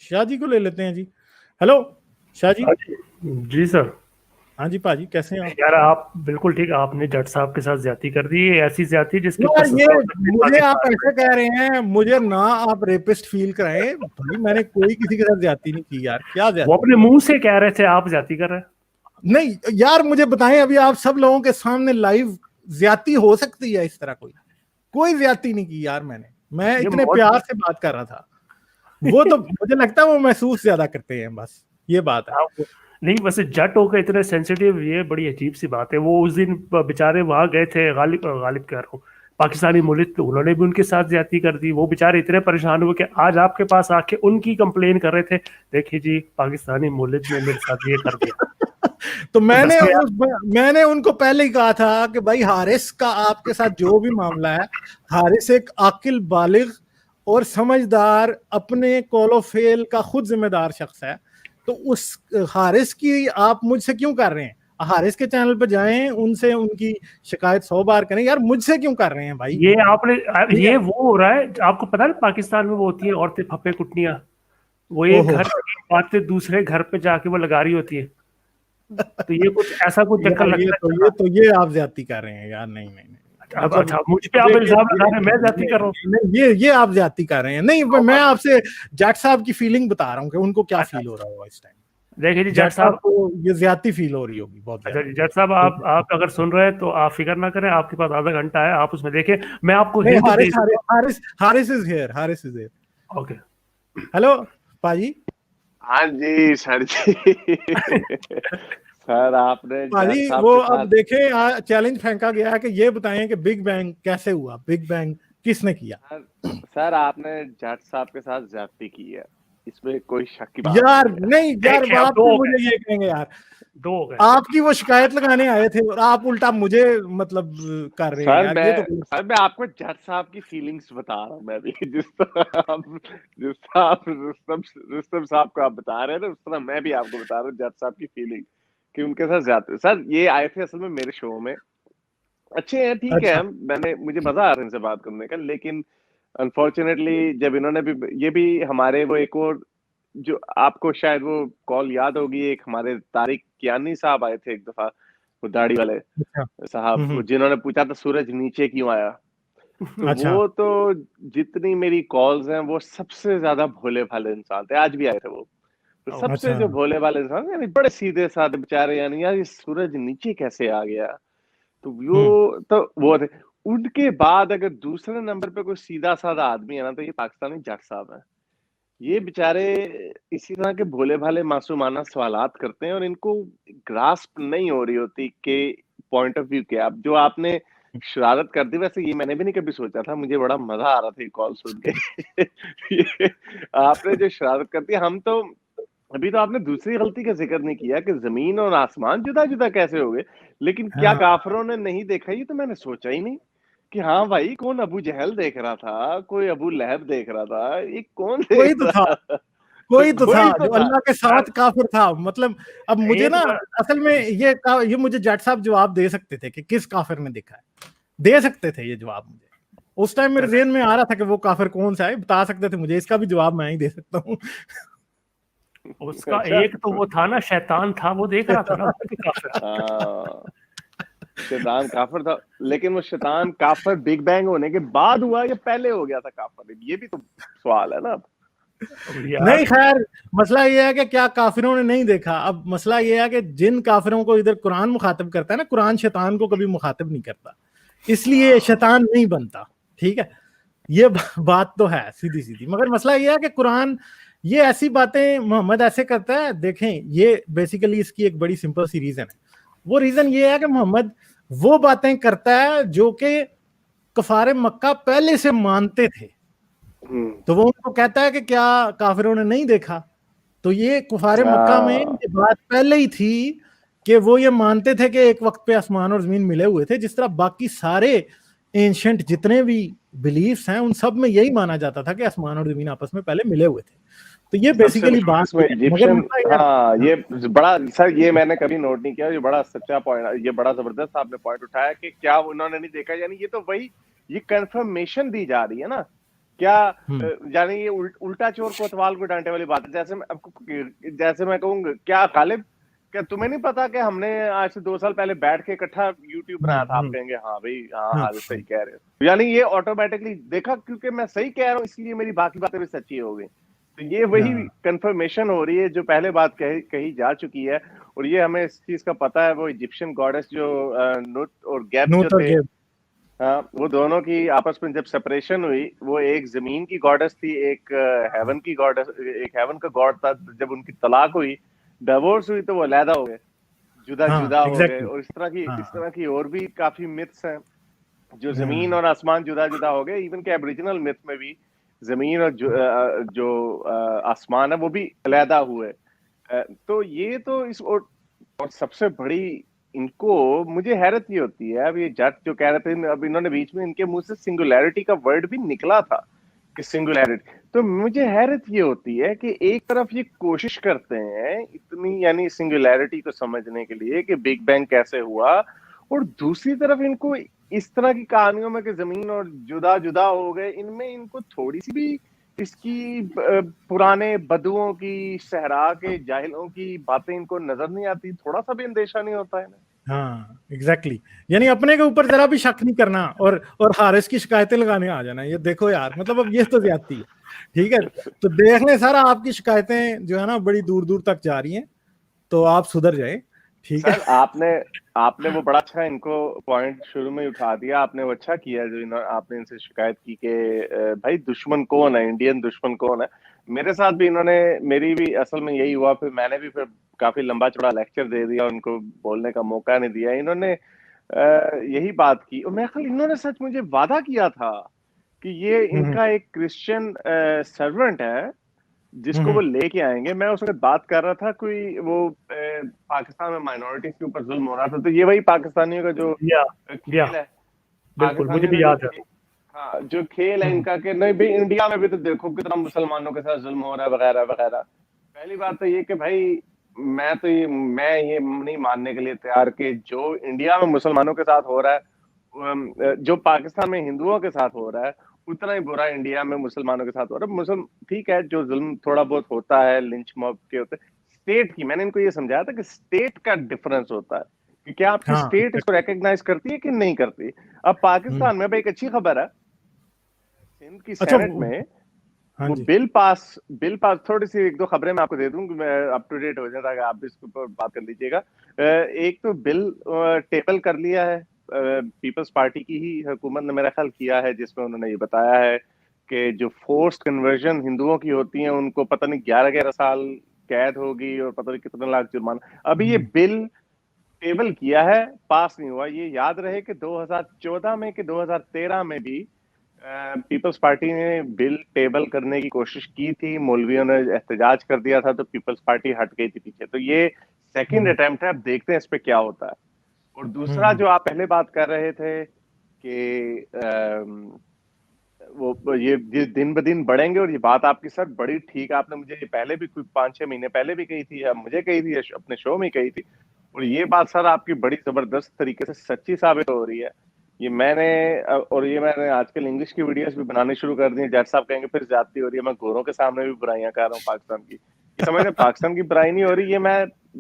شاہ جی کو لے لیتے ہیں جی. ہیلو شاہ جی. جی سر. ہاں جی پاجی کیسے ہیں آپ؟ یار آپ بالکل ٹھیک, آپ نے جٹ صاحب کے ساتھ زیادتی کر دی, ایسی زیادتی جس کی مجھے آپ ایسے کہہ رہے ہیں, مجھے نہ آپ ریپسٹ فیل کرائیں بھائی, میں نے کوئی کسی کے ساتھ زیادتی نہیں کی یار. کیا زیادتی؟ وہ اپنے منہ سے کہہ رہے تھے آپ زیادتی کر رہے ہیں. نہیں یار مجھے بتائیں, ابھی آپ سب لوگوں کے سامنے لائیو زیادتی ہو سکتی ہے اس طرح؟ کوئی زیادتی نہیں کی یار میں اتنے پیار سے بات کر رہا تھا. وہ تو مجھے لگتا ہے وہ محسوس زیادہ کرتے ہیں, بس یہ بات ہے. نہیں ویسے جٹ ہو کے اتنے سینسیٹیو, یہ بڑی عجیب سی بات ہے. وہ اس دن بےچارے وہاں گئے تھے, غالب کہہ رہا ہوں, پاکستانی ملک, تو انہوں نے بھی ان کے ساتھ زیادتی کر دی. وہ بےچارے اتنے پریشان ہوئے کہ آج آپ کے پاس آ کے ان کی کمپلین کر رہے تھے, دیکھیے جی پاکستانی ملک نے میرے ساتھ یہ کر دیا. تو میں نے ان کو پہلے ہی کہا تھا کہ بھائی حارث کا آپ کے ساتھ جو بھی معاملہ ہے, حارث ایک عاقل بالغ اور سمجھدار, اپنے قول و فعل کا خود ذمہ دار شخص ہے. تو اس حارث کی آپ مجھ سے کیوں کر رہے ہیں؟ حارث کے چینل پہ جائیں, ان سے ان کی شکایت 100 بار کریں. یار مجھ سے کیوں کر رہے ہیں بھائی؟ یہ آپ نے, یہ وہ ہو رہا ہے, آپ کو پتا ہے پاکستان میں وہ ہوتی ہیں عورتیں پھپے کٹنیاں, وہ ایک گھر کی باتیں دوسرے گھر پہ جا کے وہ لگا رہی ہوتی ہے. تو یہ کچھ ایسا کچھ چکر لگتا ہے. یہ آپ زیادتی کر رہے ہیں یار. نہیں اچھا مجھ پہ آپ الزام لگا رہے ہیں میں زیادتی کر رہا ہوں. یہ آپ زیادتی کر رہے ہیں. نہیں میں آپ سے جٹ صاحب کی فیلنگ بتا رہا ہوں کہ ان کو کیا فیل ہو رہا ہوگا اس ٹائم. دیکھیں جی جٹ صاحب کو یہ زیادتی فیل ہو رہی ہوگی بہت. اچھا جی جٹ صاحب, آپ اگر سن رہے ہیں تو آپ فکر نہ کریں, آپ کے پاس آدھا گھنٹہ ہے, آپ اس میں دیکھیں. میں آپ کو Haris is here. Okay hello پاجی. ہاں جی سر جی. سر آپ نے پاجی وہ اب دیکھیں چیلنج پھینکا گیا ہے کہ یہ بتائیں کہ بگ بینگ کیسے ہوا, بگ بینگ کس نے کیا؟ سر آپ نے جٹ صاحب کے ساتھ زیادتی کی ہے, اس میں کوئی شک کی بات یار نہیں یار, آپ مجھے یہ کہیں گے یار, آپ کی وہ شکایت لگانے آئے تھے اور آپ الٹا مجھے مطلب کر رہے ہیں یار. یہ تو سر میں آپ کو جٹ صاحب کی فیلنگز بتا رہا ہوں. میں بھی جس طرح رستم صاحب کو آپ بتا رہے ہیں نا, اس طرح میں بھی آپ کو بتا رہا ہوں جٹ صاحب کی فیلنگ کہ ان کے ساتھ زیادہ. سر یہ آئے تھے اصل میں میرے شو میں, اچھے ہیں ٹھیک ہے, مجھے مزہ آ رہا ہے ان سے بات کرنے کا, لیکن انفارچونیٹلی جب انہوں نے بھی, یہ بھی ہمارے وہ ایک اور جو آپ کو شاید وہ کال یاد ہوگی, ایک ہمارے طارق کیانی صاحب آئے تھے ایک دفعہ, وہ داڑھی والے صاحب, جنہوں نے پوچھا تھا سورج نیچے کیوں آیا. تو وہ تو جتنی میری کالز ہیں وہ سب سے زیادہ بھولے بھالے انسان تھے, آج بھی آئے تھے وہ. تو سب سے جو بھولے والے انسان, یعنی بڑے سیدھے سادھے بیچارے, یعنی یار یہ سورج نیچے کیسے آ گیا. تو وہ تھے. ان کے بعد اگر دوسرے نمبر پہ کوئی سیدھا سادہ آدمی ہے نا, تو یہ پاکستانی جٹ صاحب ہیں. یہ بیچارے اسی طرح کے بھولے بھالے معصومانہ سوالات کرتے ہیں, اور ان کو گراسپ نہیں ہو رہی ہوتی کہ پوائنٹ آف ویو کیا. اب جو آپ نے شرارت کر دی, ویسے یہ میں نے بھی نہیں کبھی سوچا تھا, مجھے بڑا مزہ آ رہا تھا یہ کال سن کے. آپ نے جو شرارت کر دی, ہم تو ابھی تو آپ نے دوسری غلطی کا ذکر نہیں کیا کہ زمین اور آسمان جدا جدا کیسے ہو گئے, لیکن کیا کافروں نے نہیں دیکھا؟ یہ تو میں نے سوچا ہی نہیں کہ ہاں بھائی کون ابو جہل دیکھ رہا تھا, کوئی ابو لہب دیکھ رہا تھا, یہ کون دیکھ رہا تھا؟ کوئی تو تھا جو اللہ کے ساتھ کافر تھا. مطلب اب مجھے نا اصل میں یہ مجھے جٹ صاحب جواب دے سکتے تھے کہ کس کافر نے دیکھا ہے, دے سکتے تھے یہ جواب. مجھے اس ٹائم میرے ذہن میں آ رہا تھا کہ وہ کافر کون سا ہے, بتا سکتے تھے مجھے. اس کا بھی جواب میں ہی دے سکتا ہوں. اس کا ایک تو وہ تھا نا, شیطان تھا, وہ دیکھ رہا تھا نا شیطان کافر تھا, لیکن وہ شیطان کافر بگ بینگ ہونے کے بعد ہوا یا پہلے ہو گیا تھا کافر؟ یہ بھی تو سوال ہے نا. نہیں خیر, مسئلہ یہ ہے کہ کیا کافروں نے نہیں دیکھا. اب مسئلہ یہ ہے کہ جن کافروں کو ادھر قرآن مخاطب کرتا ہے نا, قرآن شیطان کو کبھی مخاطب نہیں کرتا, اس لیے شیطان نہیں بنتا. ٹھیک ہے, یہ بات تو ہے سیدھی سیدھی. مگر مسئلہ یہ ہے کہ قرآن یہ ایسی باتیں محمد ایسے کرتا ہے. دیکھیں یہ بیسیکلی اس کی ایک بڑی سمپل سی ریزن ہے. وہ ریزن یہ ہے کہ محمد وہ باتیں کرتا ہے جو کہ کفار مکہ پہلے سے مانتے تھے. تو وہ ان کو کہتا ہے کہ کیا کافروں نے نہیں دیکھا. تو یہ کفار مکہ میں یہ بات پہلے ہی تھی کہ وہ یہ مانتے تھے کہ ایک وقت پہ آسمان اور زمین ملے ہوئے تھے, جس طرح باقی سارے اینشنٹ جتنے بھی بلیفس ہیں ان سب میں یہی مانا جاتا تھا کہ آسمان اور زمین آپس میں پہلے ملے ہوئے تھے. تو یہ بیسیکلی بات ہے. یہ بڑا سر, یہ میں نے کبھی نوٹ نہیں کیا, یہ بڑا سچا پوائنٹ, یہ بڑا زبردست آپ نے پوائنٹ اٹھایا کہ کیا انہوں نے نہیں دیکھا. یعنی یہ تو وہی, یہ کنفرمیشن دی جا رہی ہے نا کیا یعنی یہ الٹا چور کوتوال کو ڈانٹے والی بات ہے. جیسے میں کہوں کیا غالب کیا تمہیں نہیں پتا کہ ہم نے آج سے 2 سال پہلے بیٹھ کے اکٹھا یوٹیوب بنایا تھا؟ آپ کہیں گے ہاں بھائی ہاں حارث صحیح کہہ رہے ہو. یعنی یہ آٹومیٹکلی دیکھا کیونکہ میں صحیح کہہ رہا ہوں اس لیے میری باقی باتیں بھی سچی ہو گئی. تو یہ وہی کنفرمیشن ہو رہی ہے جو پہلے بات کہی جا چکی ہے. اور یہ ہمیں اس چیز کا پتا ہے وہ ایجپشین گاڈس جو نوت اور گیب جو تھے ہاں وہ دونوں کی آپس میں جب سپریشن ہوئی وہ ایک زمین کی گاڈس تھی ایک ہیون کی گاڈس ایک ہیون کا گاڈ تھا. جب ان کی طلاق ہوئی ڈیورس ہوئی تو وہ علیحدہ ہو گئے جدا ہو گئے. اور اس طرح کی اور بھی کافی متس ہیں جو زمین اور آسمان جدا ہو گئے. ایون کہ ایبریجنل متھ میں بھی زمین اور جو آسمان ہے وہ بھی علیحدہ ہوئے. تو یہ تو اس اور سب سے بڑی ان کو مجھے حیرت یہ ہوتی ہے اب یہ جٹ جو کہہ رہے تھے اب انہوں نے بیچ میں ان کے منہ سے سنگولیرٹی کا ورڈ بھی نکلا تھا کہ سنگولیرٹی. تو مجھے حیرت یہ ہوتی ہے کہ ایک طرف یہ کوشش کرتے ہیں اتنی یعنی سنگولیرٹی کو سمجھنے کے لیے کہ بگ بینگ کیسے ہوا اور دوسری طرف ان کو اس طرح کی کہانیوں میں کہ زمین اور جدا ہو گئے ان میں ان کو تھوڑی سی بھی اس کی پرانے بدوؤں کی صحرا کے جاہلوں کی باتیں ان کو نظر نہیں آتی. تھوڑا سا بھی اندیشہ نہیں ہوتا ہے نا. ہاں ایگزیکٹلی یعنی اپنے کے اوپر ذرا بھی شک نہیں کرنا اور حارث کی شکایتیں لگانے آ جانا. یہ دیکھو یار مطلب اب یہ تو زیادتی ہے. ٹھیک ہے تو دیکھ لیں سارا آپ کی شکایتیں جو ہے نا بڑی دور دور تک جا رہی ہیں تو آپ سدھر جائیں. ٹھیک ہے سر آپ نے وہ بڑا اچھا ان کو پوائنٹ شروع میں اٹھا دیا. آپ نے وہ اچھا کیا جو آپ نے ان سے شکایت کی کہ بھائی دشمن کون ہے انڈین دشمن کون ہے. میرے ساتھ بھی انہوں نے میری بھی اصل میں یہی ہوا. پھر میں نے بھی پھر کافی لمبا چوڑا لیکچر دے دیا ان کو بولنے کا موقع نہیں دیا. انہوں نے یہی بات کی اور میرے خیال انہوں نے سچ مجھے وعدہ کیا تھا کہ یہ ان کا ایک کرسچن سرونٹ ہے جس کو وہ لے کے آئیں گے. میں اس وقت بات کر رہا تھا کوئی وہ پاکستان میں مائنورٹیز کے اوپر ظلم ہو رہا تھا. تو یہ وہی پاکستانیوں کا جو کھیل ہے بالکل مجھے بھی یاد ہے ہاں جو کھیل ہے ان کا کہ نہیں بھائی انڈیا میں بھی تو دیکھو کتنا مسلمانوں کے ساتھ ظلم ہو رہا ہے وغیرہ وغیرہ. پہلی بات تو یہ کہ بھائی میں یہ نہیں ماننے کے لیے تیار کہ جو انڈیا میں مسلمانوں کے ساتھ ہو رہا ہے جو پاکستان میں ہندوؤں کے ساتھ ہو رہا ہے اتنا ہی برا انڈیا میں مسلمانوں کے ساتھ ہو رہا ہے. ٹھیک ہے جو ظلم تھوڑا بہت ہوتا ہے لنچ موب کے ہوتے اسٹیٹ کی میں نے ان کو یہ سمجھایا تھا کہ اسٹیٹ کا ڈفرنس ہوتا ہے کہ کیا آپ کی اسٹیٹ اس کو ریکگنائز کرتی ہے کہ نہیں کرتی. اب پاکستان میں ایک اچھی خبر ہے سندھ کی سینٹ میں وہ بل پاس تھوڑی سی 1-2 خبریں میں آپ کو دے دوں کہ میں اپ ٹو ڈیٹ ہو جائے تاکہ آپ بھی اس کے اوپر بات کر لیجیے گا. ایک تو بل ٹیبل کر لیا ہے پیپلز پارٹی کی ہی حکومت نے میرا خیال کیا ہے جس میں انہوں نے یہ بتایا ہے کہ جو فورسڈ کنورژن ہندوؤں کی ہوتی ہیں ان کو پتہ نہیں 11 سال قید ہوگی اور پتہ نہیں کتنے لاکھ جرمانہ. ابھی یہ بل ٹیبل کیا ہے پاس نہیں ہوا. یہ یاد رہے کہ 2014 میں کہ 2013 میں بھی پیپلز پارٹی نے بل ٹیبل کرنے کی کوشش کی تھی. مولویوں نے احتجاج کر دیا تھا تو پیپلز پارٹی ہٹ گئی تھی پیچھے. تو یہ سیکنڈ اٹیمپٹ ہے. اب دیکھتے ہیں اس پہ کیا ہوتا ہے. اور دوسرا جو آپ پہلے بات کر رہے تھے کہ وہ یہ دن بدن بڑھیں گے اور یہ بات آپ کی سر بڑی ٹھیک. آپ نے مجھے یہ پہلے بھی کوئی 5-6 مہینے پہلے بھی کہی تھی مجھے کہی تھی اپنے شو میں کہی تھی. اور یہ بات سر آپ کی بڑی زبردست طریقے سے سچی ثابت ہو رہی ہے. یہ میں نے آج کل انگلش کی ویڈیوز بھی بنانی شروع کر دی. جج صاحب کہیں گے پھر زیادتی ہو رہی ہے. میں گوروں کے سامنے بھی برائیاں کر رہا ہوں پاکستان کی. سمجھ پاکستان کی برائی نہیں ہو رہی.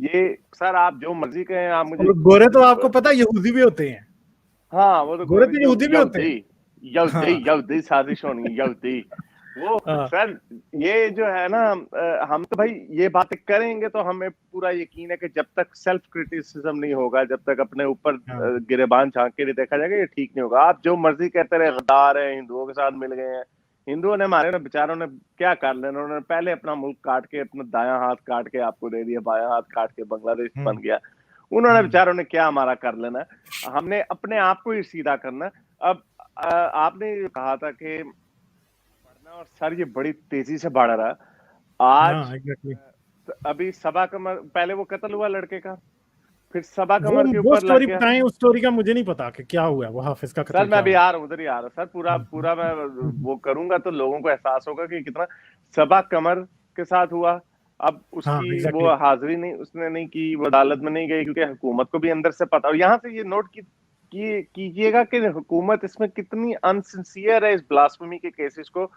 یہ سر آپ جو مرضی کہیں آپ مجھے گورے تو آپ کو پتا یہودی بھی ہوتے ہیں. ہاں وہ تو گورے تو یہودی بھی ہوتے ہیں. یہودی سازش ہونی یہودی وہ سر یہ جو ہے نا ہم تو بھائی یہ باتیں کریں گے تو ہمیں پورا یقین ہے کہ جب تک سیلف کرٹیسزم نہیں ہوگا جب تک اپنے اوپر گریبان جھانک کے نہیں دیکھا جائے گا یہ ٹھیک نہیں ہوگا. آپ جو مرضی کہتے رہے غدار ہیں ہندوؤں کے ساتھ مل گئے ہیں. ہندوؤں نے ہمارے نا بیچاروں نے کیا کر لینا. انہوں نے پہلے اپنا ملک کاٹ کے اپنا دایاں ہاتھ کاٹ کے آپ کو دے دیا بایاں ہاتھ کاٹ کے بنگلہ دیش بن گیا. انہوں نے بیچاروں نے کیا ہمارا کر لینا. ہم نے اپنے آپ کو ہی سیدھا کرنا. اب آپ نے کہا تھا کہ پڑھنا اور سر یہ بڑی تیزی سے بڑھ رہا آج. ابھی سبا کمر پہلے وہ قتل ہوا لڑکے کا پھر سبا کمر کے اوپر لگ گیا. اس اسٹوری کا مجھے نہیں پتا کہ کیا ہوا وہ حافظ کا قتل. سر میں ابھی آ رہا ہوں ادھر ہی آ رہا سر پورا میں وہ کروں گا تو لوگوں کو احساس ہوگا کہ کتنا سبا کمر کے ساتھ ہوا. اب اس کی وہ حاضری نہیں اس نے نہیں کی وہ عدالت میں نہیں گئی کیونکہ حکومت کو بھی اندر سے پتا. اور یہاں سے یہ نوٹ کی کیجیے گا کہ حکومت اس میں کتنی انسنسیئر ہے اس بلاسفیمی کے کیسز کو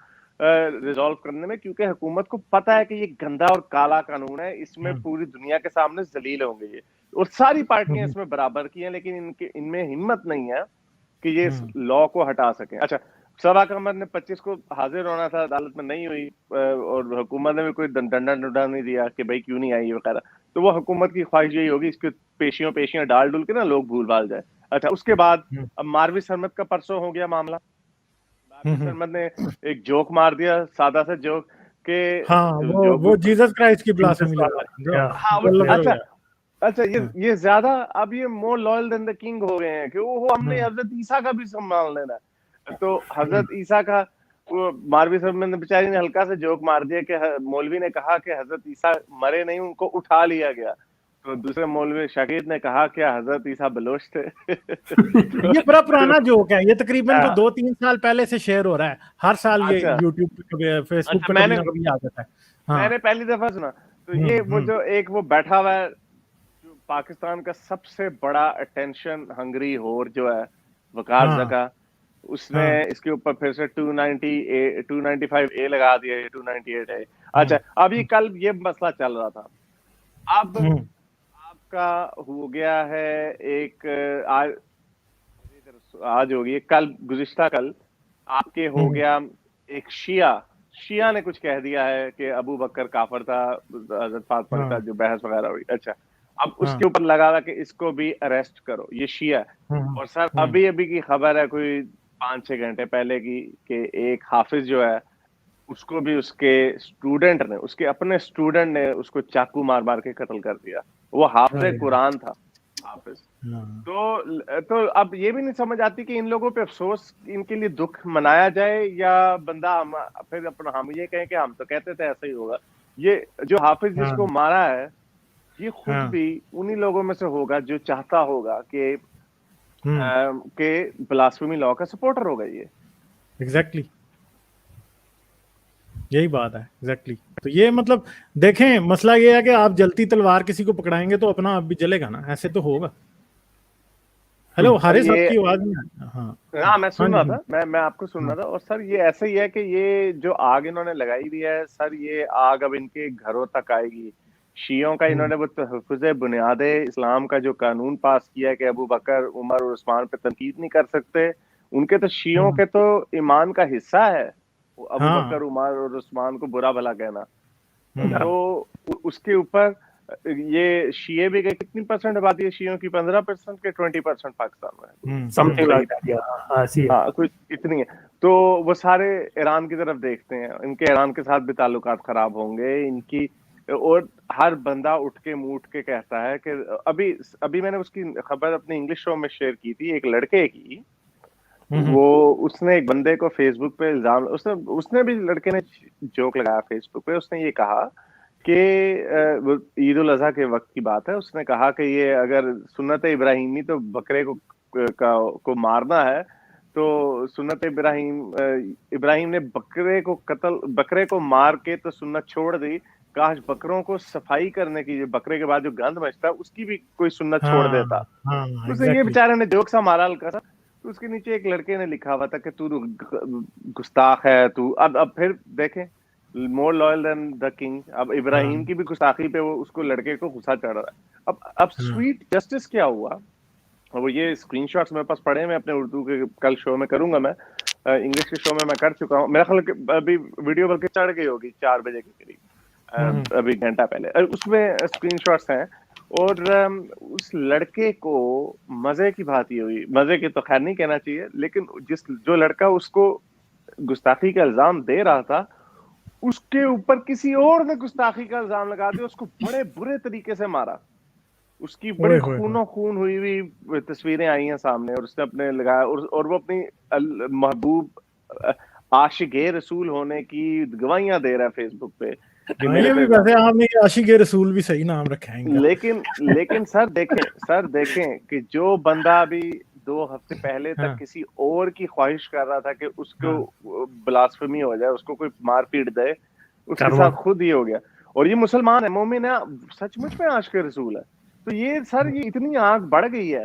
ریزالو کرنے میں, کیونکہ حکومت کو پتا ہے کہ یہ گندا اور کالا قانون ہے, اس میں پوری دنیا کے سامنے ذلیل ہوں گے یہ, اور ساری پارٹیاں اس میں برابر کی ہیں, لیکن ان میں ہمت نہیں ہے کہ یہ اس لا کو ہٹا سکیں. اچھا, سبا کمر نے 25 کو حاضر ہونا تھا, عدالت میں نہیں ہوئی, اور حکومت نے بھی کوئی ڈنڈا نہیں دیا کہ بھائی کیوں نہیں آئی وغیرہ, تو وہ حکومت کی خواہش یہی ہوگی اس کے پیشیاں ڈال ڈول کے نا لوگ بھول بھال جائے. اچھا, اس کے بعد اب ماروی سرمد کا پرسوں ہو گیا معاملہ. ماروی سرمد نے ایک جوک مار دیا, سادہ سا جوک کہ وہ جیسس کرائسٹ کی بلاسفیمی لگا. اچھا, یہ زیادہ اب یہ مور لویل دین دا کنگ ہو گئے ہیں کہ وہ ہم نے حضرت عیسیٰ کا بھی سنبھال لینا ہے. تو حضرت عیسیٰ کا ماروی سرمد نے بیچاری نے ہلکا سے جوک مار دیا کہ مولوی نے کہا کہ حضرت عیسیٰ مرے نہیں, ان کو اٹھا لیا گیا. تو دوسرے مولوی شاگرد نے کہا کہ حضرت عیسیٰ بلوچ تھے. یہ بڑا پرانا جوک ہے, یہ تقریباً 2-3 سال پہلے سے شیئر ہو رہا ہے, ہر سال یہ یوٹیوب پہ فیس بک پہ کبھی آ جاتا ہے. میں نے پہلی دفعہ سنا. تو یہ وہ جو ایک وہ بیٹھا ہوا ہے پاکستان کا سب سے بڑا اٹینشن ہنگری ہور جو ہے وقار زکا, اس نے اس کے اوپر پھر سے 295A لگا دیا, 298A. اچھا, اب یہ کل یہ مسئلہ چل رہا تھا, اب آپ کا ہو گیا ہے ایک آج ہو گئی کل گزشتہ کل آپ کے ہو گیا ایک شیعہ نے کچھ کہہ دیا ہے کہ ابو بکر کافر تھا, حضرت فاطمہ کے ساتھ جو بحث وغیرہ ہوئی. اچھا, اب اس کے اوپر لگا رہا کہ اس کو بھی اریسٹ کرو, یہ شیعہ ہے. اور سر ابھی کی خبر ہے کوئی 5-6 گھنٹے پہلے کی کہ ایک حافظ جو ہے اس کو بھی اس کے اسٹوڈنٹ نے, اس کے اپنے اسٹوڈنٹ نے اس کو چاقو مار مار کے قتل کر دیا. وہ حافظ قرآن تھا حافظ. تو اب یہ بھی نہیں سمجھ آتی کہ ان لوگوں پہ افسوس, ان کے لیے دکھ منایا جائے یا بندہ پھر اپنا ہم یہ کہیں کہ ہم تو کہتے تھے ایسا ہی ہوگا. یہ جو حافظ جس کو مارا ہے یہ خود بھی انہی لوگوں میں سے ہوگا جو چاہتا ہوگا کہ بلاسفیمی لا کا سپورٹر ہوگا. یہ ایگزیکٹلی یہی بات ہے. ایگزیکٹلی. تو یہ مطلب دیکھیں, مسئلہ یہ ہے کہ آپ جلتی تلوار کسی کو پکڑائیں گے تو اپنا آپ بھی جلے گا نا, ایسے تو ہوگا. ہیلو حارث, آپ کی آواز نہیں. ہاں میں سن رہا تھا, میں آپ کو سن رہا تھا. اور سر یہ ایسا ہی ہے کہ یہ جو آگ انہوں نے لگائی ہوئی ہے سر, یہ آگ اب ان کے گھروں تک آئے گی. شیعوں کا انہوں نے وہ تحفظ بنیاد اسلام کا جو قانون پاس کیا ہے کہ ابو بکر عمر اور عثمان پہ تنقید نہیں کر سکتے, ان کے تو شیعوں کے تو ایمان کا حصہ ہے ابو بکر عمر اور عثمان کو برا بھلا کہنا. تو اس کے اوپر یہ شیعہ بھی کتنی پرسنٹ آبادی ہے شیعوں کی, 15% کے 20% پاکستان میں, ہاں کچھ اتنی ہے. تو وہ سارے ایران کی طرف دیکھتے ہیں, ان کے ایران کے ساتھ بھی تعلقات خراب ہوں گے ان کی. اور ہر بندہ اٹھ کے کہتا ہے کہ ابھی میں نے اس کی خبر اپنے انگلش شو میں شیئر کی تھی, ایک لڑکے کی, وہ اس نے ایک بندے کو فیس بک پہ الزام, اس نے بھی لڑکے نے جوک لگایا فیس بک پہ. اس نے یہ کہا کہ عید الاضحیٰ کے وقت کی بات ہے, اس نے کہا کہ یہ اگر سنت ابراہیمی تو بکرے کو مارنا ہے تو سنت ابراہیم نے بکرے کو مار کے تو سنت چھوڑ دی, کاش بکروں کو صفائی کرنے کی, بکرے کے بعد جو گند بچتا ہے اس کی بھی کوئی سنت چھوڑ دیتا. اس نے یہ بیچارے نے جوک سا مارا ہلکا سا. تو اس کے نیچے ایک لڑکے نے لکھا ہوا تھا کہ تو گستاخ ہے تو. اب پھر دیکھیں, مور لویل دین دا کنگ. اب ابراہیم کی بھی گستاخی پہ وہ اس کو لڑکے کو غصہ چڑھ رہا ہے. اب سویٹ جسٹس کیا ہوا, وہ یہ اسکرین شاٹس میرے پاس پڑے, میں اپنے اردو کے کل شو میں کروں گا, میں انگلش کے شو میں کر چکا ہوں. میرا خیال ابھی ویڈیو بلکہ چڑھ گئی ہوگی 4 بجے کے قریب, ابھی گھنٹہ پہلے. اس میں اسکرین شاٹس ہیں, اور اس لڑکے کو مزے کی بات یہ ہوئی, مزے کی تو خیر نہیں کہنا چاہیے, لیکن جو لڑکا اس کو گستاخی کا الزام دے رہا تھا اس کے اوپر کسی اور نے گستاخی کا الزام لگا دیا, اس کو بڑے برے طریقے سے مارا. اس کی بڑی خونوں خون ہوئی ہوئی تصویریں آئی ہیں سامنے, اور اس نے اپنے لگایا, اور وہ اپنی محبوب عاشق رسول ہونے کی گواہیاں دے رہا ہے فیس بک پہ. عاشق رسول بھی صحیح نام رکھا ہے, لیکن سر دیکھیں کہ جو بندہ ابھی 2 ہفتے پہلے تک کسی اور کی خواہش کر رہا تھا کہ اس کو بلاسفیمی ہو جائے, اس کو کوئی مار پیٹ دے, اس کے ساتھ خود ہی ہو گیا. اور یہ مسلمان ہے, مومن ہے, سچ مچ میں عاشق رسول ہے. تو یہ سر یہ اتنی آنکھ بڑھ گئی ہے,